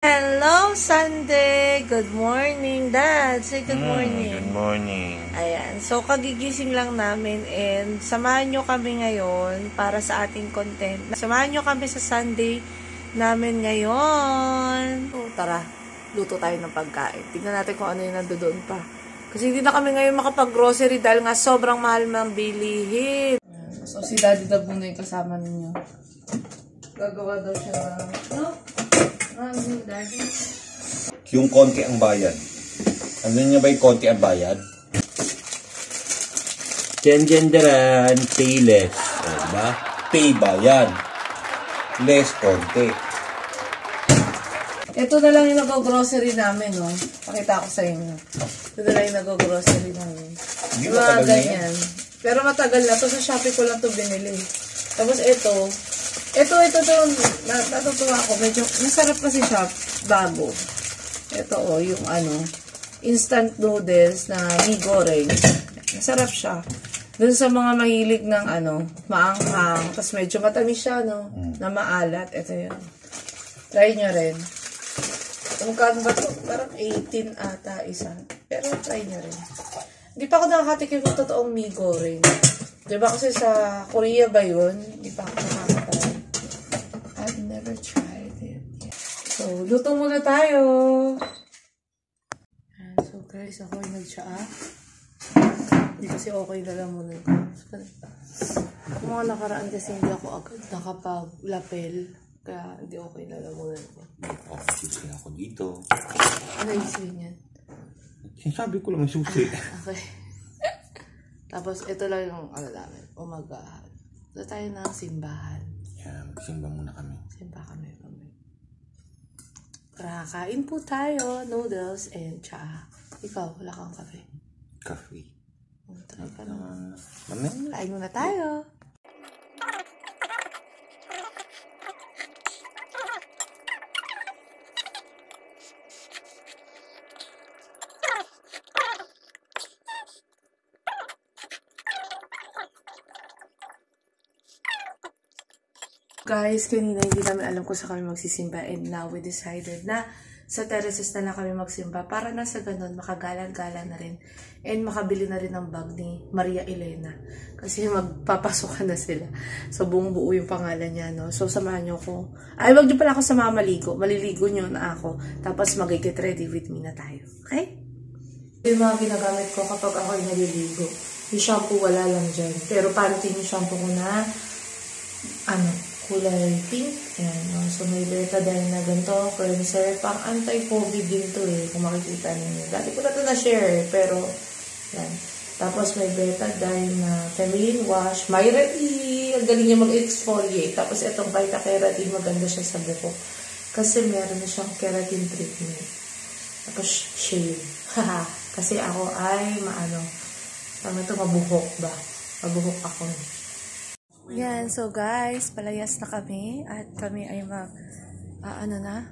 Hello, Sunday! Good morning, Dad! Say good morning. Good morning. Ayan. So, kagigising lang namin and samahan nyo kami ngayon para sa ating content. Samahan nyo kami sa Sunday namin ngayon. So, tara, luto tayo ng pagkain. Tignan natin kung ano yung nandoon pa. Kasi hindi na kami ngayon makapag-grocery dahil nga sobrang mahal ng bilihin. So, si Daddy Dab muna yung kasama ninyo. Gagawa daw siya ng... Daddy? Yung konti ang bayad. Ano niya ba yung konti ang bayad? Genderan, pay less. Diba? Pay bayad. Less konti. Ito na lang yung nag-grocery namin, no? Pakita ko sa inyo. Ito na lang yung nag-grocery namin. Hindi mga ganyan. Pero matagal na. Ito sa Shopee ko lang ito binili. Tapos ito, natutuwa ako. Medyo, masarap kasi siya, bago. Ito, yung instant noodles na mi goreng. Masarap siya. Dun sa mga mahilig ng, maanghang. Tapos medyo matamis siya, no? Na maalat. Ito yun. Try nyo rin. Magkano ba ito? Parang 18 ata isa. Pero try nyo rin. Hindi pa ako nakakatikim ng totoong mi goreng. Diba kasi sa Korea ba yun? Hindi pa ako nakakatry. I've never tried it yet. So, luto muna tayo. So guys, ako ay nag-tsaa. Hindi kasi okay na lang muna ito. Mga nakaraan kasi hindi ako agad nakapag-lapel. Kaya hindi okay na lang muna ito. Susi ako dito. Ano yung susi niyan? Sinasabi ko lang yung susi. Okay. Tapos ito lang yung namin. Umagahan. Ito tayo ng simbahan. Yan, magsimba muna kami. Simba kami. Kakain po tayo. Noodles and tsaa. Ikaw, wala kang kape. Coffee. Try ka naman. Mamaya. Kain muna tayo. Guys, kanina hindi namin alam kung saan kami magsisimba and now we decided na sa terraces na lang kami magsimba para na sa ganun makagala-gala na rin and makabili na rin ng bag ni Maria Elena kasi magpapasokan na sila. So buong buo yung pangalan niya, no? So samahan niyo ko. Ay, wag niyo pala ako sama maligo. Maliligo niyo na ako. Tapos mag-get ready with me na tayo. Okay? Yung mga ginagamit ko kapag ako ay naliligo. Yung shampoo wala lang dyan. Pero panty yung shampoo ko na kulay pink. Ayan. So, may betadine na ganito, cleanser. Pang anti-COVID din to kung makikita niyo. Dati ko na ito na-share pero, yan. Tapos, may betadine na feminine wash. Myra E. Ang galing niya mag-exfoliate. Tapos, itong Vita Keratin, maganda siya sa buhok. Kasi, meron na siyang keratin treatment. Tapos, shave. Kasi ako ay, mabuhok ba? Mabuhok ako. Yan, so guys, palayas na kami at kami ay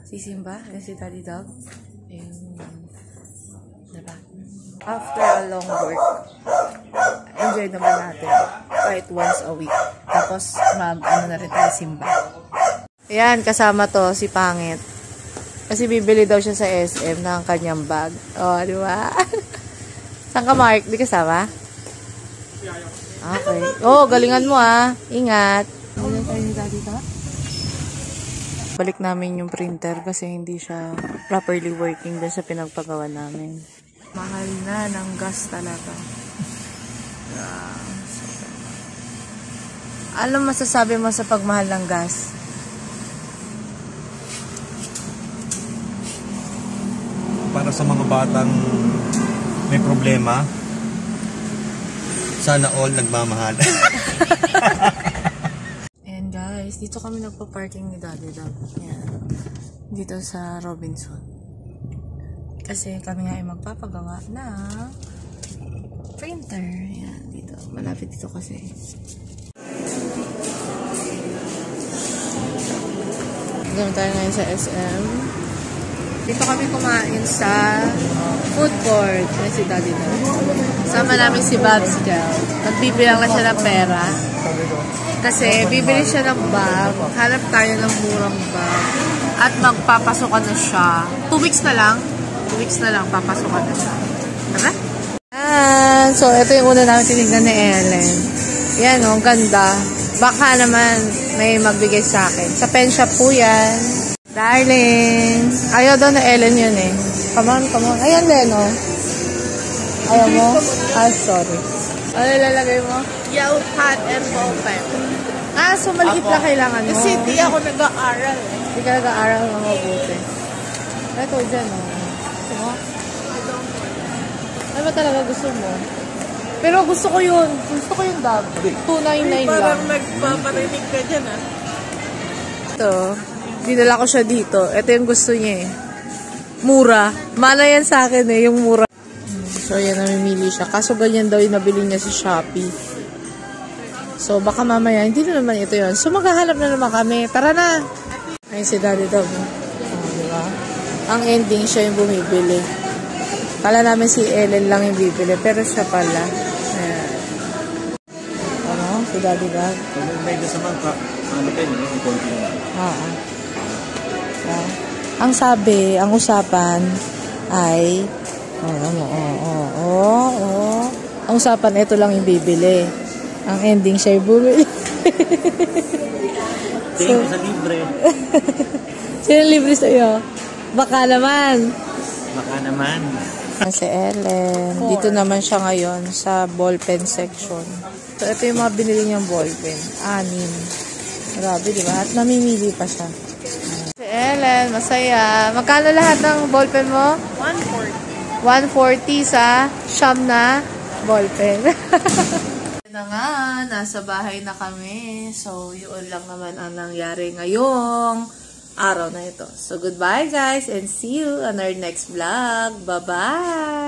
sisimba. Yan si Daddy Dog. Diba? After a long work, enjoy naman natin. Kahit once a week. Tapos, na rin tayo simba. Yan, kasama to, si Pangit. Kasi bibili daw siya sa SM ng kanyang bag. Oh, di ba? Saan ka, Mark? Di kasama? Okay. Oh, galingan mo Ingat. Balik namin yung printer kasi hindi siya properly working din sa pinagpagawa namin. Mahal na ng gas talaga. Alam masasabi mo sa pagmahal ng gas? Para sa mga batang may problema, sana all nagmamahal. And guys, dito kami nagpa-parking ni Daddy Dab. Yan. Dito sa Robinson. Kasi kami nga ay magpapagawa na printer. Yan, dito. Malapit dito kasi. Dito tayo ngayon sa SM. Dito kami kumain sa food court. Yan si Daddy Dab. Sama namin si Babs Kel. Magbibilang lang siya ng pera. Kasi bibili siya ng bag. Hanap tayo ng murang bag. At magpapasokan na siya. 2 weeks na lang. 2 weeks na lang, papasokan na siya. Tara? So, ito yung una namin tinignan ni Ellen. Yan, ang ganda. Baka naman may magbigay sa akin. Sa pen shop po yan. Darling. Ayaw daw na Ellen yun eh. Come on, come on. Ayan, Leno. Ayaw mo? Ah, sorry. Ano ilalagay mo? Yellow pad and ball pen. Ah, so maliit lang kailangan mo. Kasi di ako nag-aaral eh. Hindi ka nag-aaral na mabuti. Ito, dyan o. Gusto mo? Ano ba talaga gusto mo? Pero gusto ko yun. Gusto ko yung dab. 299 lang. Parang nagpaparinig ka dyan ah. Ito, dinala ko siya dito. Ito yung gusto niya eh. Mura. Mana yan sa akin eh, yung mura. So, yan, namimili siya. Kaso ganyan daw yung nabili niya sa Shopee. So, baka mamaya, hindi na naman ito yun. So, maghahanap na naman kami. Tara na! Ayun si Daddy daw. Oh, diba? Ang ending, siya yung bumibili. Kala namin si Ellen lang yung bibili. Pero siya pala. Ayan. Ano? Si Daddy Dad. Kung may nasaman ka, ano kayo, yung konti na. Ang sabi, ang usapan ay ang usapan, ito lang yung bibili. Ang ending, siya yung bumili. Tingin ko sa libre. Sino libre sa'yo? Baka naman. Baka naman. Si Ellen. Dito naman siya ngayon sa ballpen section. So, ito yung mga binili niyang ballpen. 6. Grabe, di ba? At namimili pa siya. Si Ellen, masaya. Magkano lahat ng ballpen mo? 140. 140 sa Siyam na ballpen. Na nga, nasa bahay na kami. So, yun lang naman ang nangyari ngayong araw na ito. So, goodbye guys and see you on our next vlog. Bye-bye!